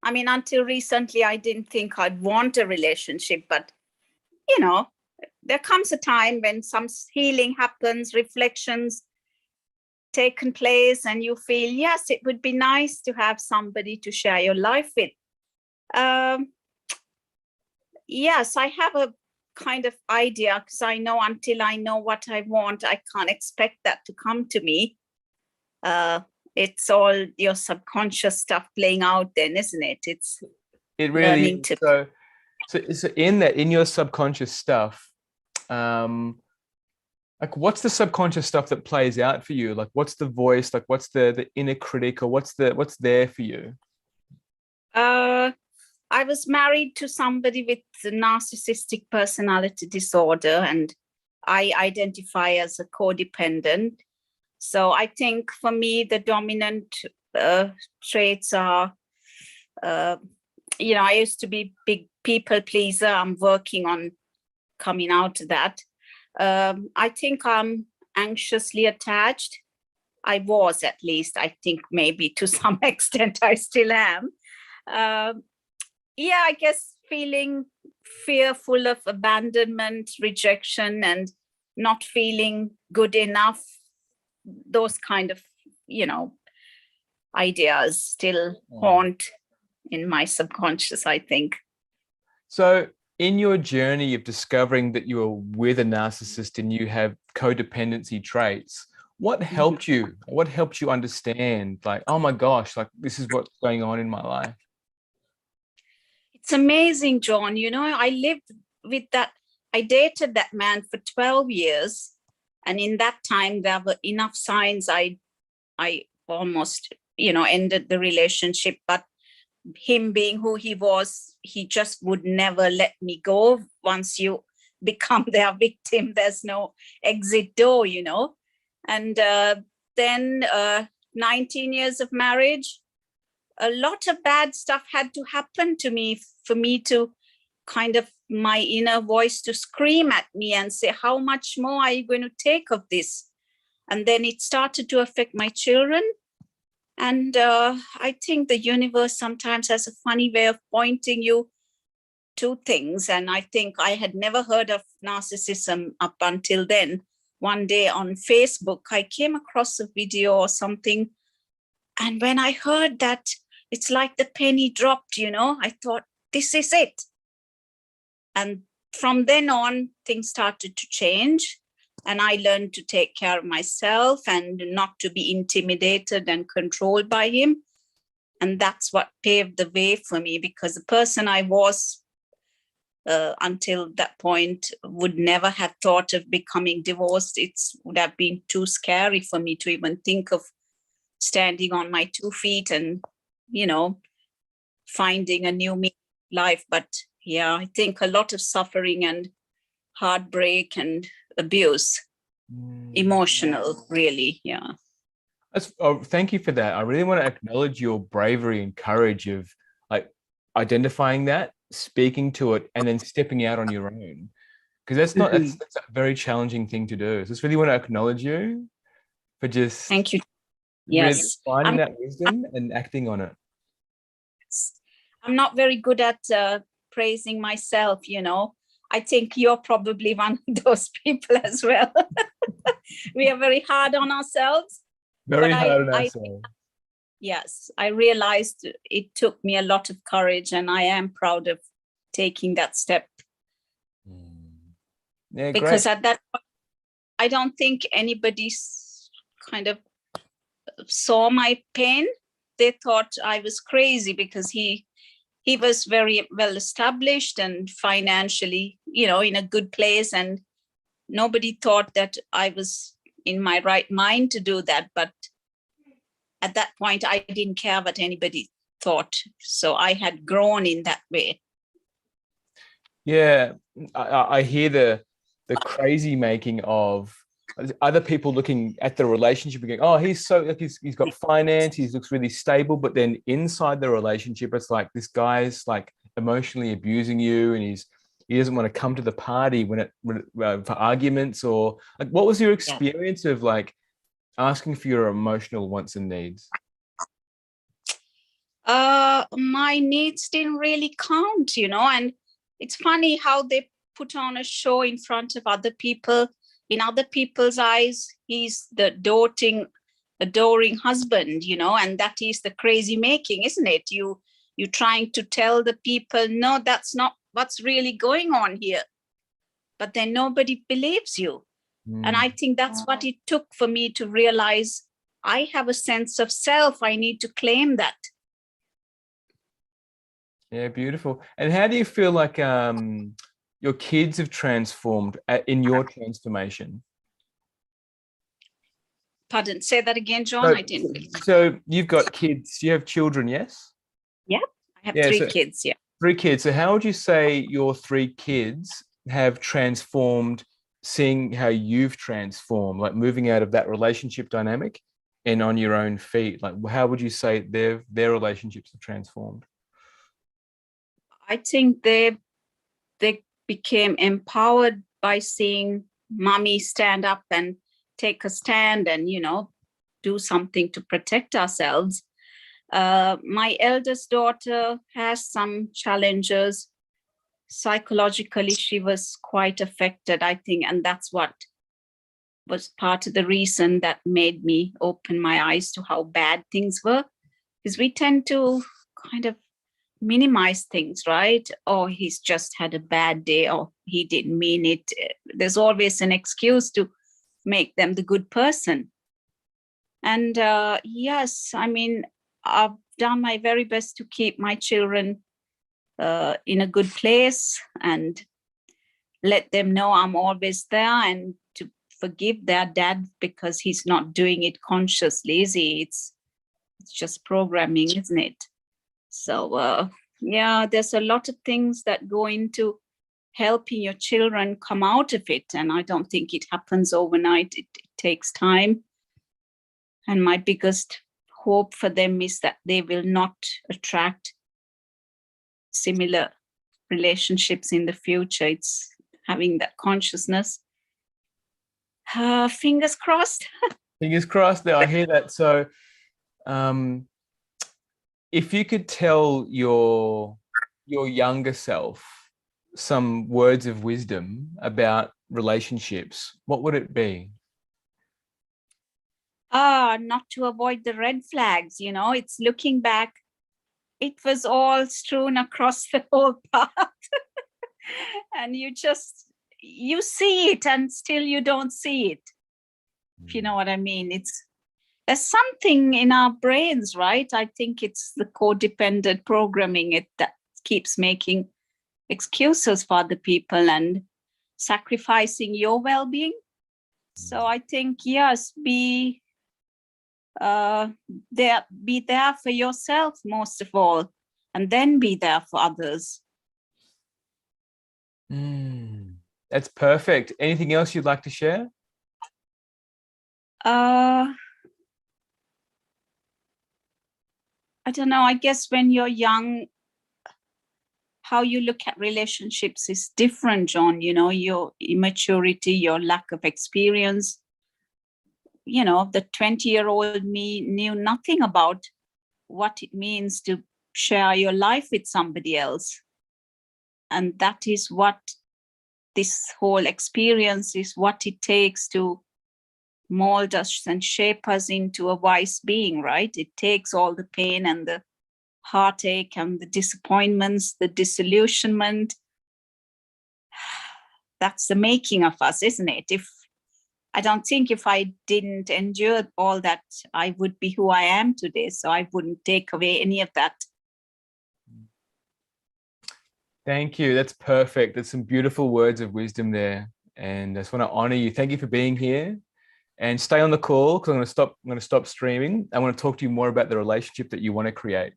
I mean, until recently, I didn't think I'd want a relationship, but you know, there comes a time when some healing happens, reflections taken place, and you feel, yes, it would be nice to have somebody to share your life with. Yes, I have a kind of idea, because I know until I know what I want, I can't expect that to come to me. It's all your subconscious stuff playing out then, isn't it? It really is. So in your subconscious stuff, like what's the subconscious stuff that plays out for you? Like what's the voice? Like what's the inner critic, or what's there for you? I was married to somebody with narcissistic personality disorder, and I identify as a codependent. So I think for me, the dominant traits are, I used to be big people pleaser. I'm working on coming out of that. I think I'm anxiously attached. I was, at least. I think maybe to some extent I still am. I guess feeling fearful of abandonment, rejection, and not feeling good enough. Those kind of, ideas still haunt in my subconscious, I think. So in your journey of discovering that you are with a narcissist and you have codependency traits, what helped you? What helped you understand, like, oh my gosh, like this is what's going on in my life? It's amazing, John. I lived with that. I dated that man for 12 years. And in that time, there were enough signs I almost, ended the relationship. But him being who he was, he just would never let me go. Once you become their victim, there's no exit door, And then 19 years of marriage, a lot of bad stuff had to happen to me for me to kind of my inner voice to scream at me and say, how much more are you going to take of this? And then it started to affect my children. And I think the universe sometimes has a funny way of pointing you to things. And I think I had never heard of narcissism up until then. One day on Facebook, I came across a video or something. And when I heard that, it's like the penny dropped, I thought, this is it. And from then on, things started to change. And I learned to take care of myself and not to be intimidated and controlled by him. And that's what paved the way for me, because the person I was until that point would never have thought of becoming divorced. It would have been too scary for me to even think of standing on my 2 feet and, finding a new life. But yeah, I think a lot of suffering and heartbreak and abuse, emotional, really. Yeah. Thank you for that. I really want to acknowledge your bravery and courage of like identifying that, speaking to it, and then stepping out on your own. Because that's a very challenging thing to do. So I just really want to acknowledge you for just thank you. Really Yes, finding that wisdom and acting on it. I'm not very good at praising myself, I think you're probably one of those people as well. We are very hard on ourselves. Very hard on ourselves. Yes, I realized it took me a lot of courage, and I am proud of taking that step. Yeah, because great. at that point, I don't think anybody kind of saw my pain. They thought I was crazy because he was very well established and financially, in a good place. And nobody thought that I was in my right mind to do that. But at that point, I didn't care what anybody thought. So I had grown in that way. Yeah, I hear the crazy making of other people looking at the relationship and going, oh, he's so like he's got finance, he looks really stable, but then inside the relationship, it's like this guy's like emotionally abusing you, and he doesn't want to come to the party when for arguments. Or like, what was your experience of like asking for your emotional wants and needs? My needs didn't really count, and it's funny how they put on a show in front of other people. In other people's eyes, he's the adoring husband, and that is the crazy making, isn't it? You trying to tell the people, no, that's not what's really going on here. But then nobody believes you. And I think that's what it took for me to realize I have a sense of self. I need to claim that. Yeah, beautiful. And how do you feel like your kids have transformed in your transformation? Pardon, say that again, John. I didn't. So you've got kids, you have children, yes? Yeah, I have three kids. Yeah. 3 kids. So how would you say your 3 kids have transformed, seeing how you've transformed, like moving out of that relationship dynamic and on your own feet? Like, how would you say their relationships have transformed? I think they became empowered by seeing mommy stand up and take a stand and, do something to protect ourselves. My eldest daughter has some challenges. Psychologically, she was quite affected, I think, and that's what was part of the reason that made me open my eyes to how bad things were, because we tend to kind of minimize things, right? Or he's just had a bad day, or he didn't mean it. There's always an excuse to make them the good person. And yes, I mean, I've done my very best to keep my children in a good place and let them know I'm always there, and to forgive their dad because he's not doing it consciously, is he? It's just programming, isn't it? So yeah, there's a lot of things that go into helping your children come out of it, and I don't think it happens overnight. It takes time. And my biggest hope for them is that they will not attract similar relationships in the future. It's having that consciousness. Fingers crossed. Fingers crossed. There, I hear that. So if you could tell your younger self some words of wisdom about relationships, what would it be? Not to avoid the red flags, it's looking back. It was all strewn across the whole path. And you see it and still you don't see it. If you know what I mean. There's something in our brains, right? I think it's the codependent programming that keeps making excuses for other people and sacrificing your well-being. So I think, yes, be there for yourself most of all, and then be there for others. That's perfect. Anything else you'd like to share? I don't know. I guess when you're young, how you look at relationships is different, John. Your immaturity, your lack of experience. The 20-year-old me knew nothing about what it means to share your life with somebody else. And that is what this whole experience is, what it takes to mold us and shape us into a wise being, right? It takes all the pain and the heartache and the disappointments, the disillusionment. That's the making of us, isn't it? I don't think if I didn't endure all that, I would be who I am today. So I wouldn't take away any of that. Thank you. That's perfect. There's some beautiful words of wisdom there. And I just want to honor you. Thank you for being here. And stay on the call because I'm going to stop streaming. I want to talk to you more about the relationship that you want to create.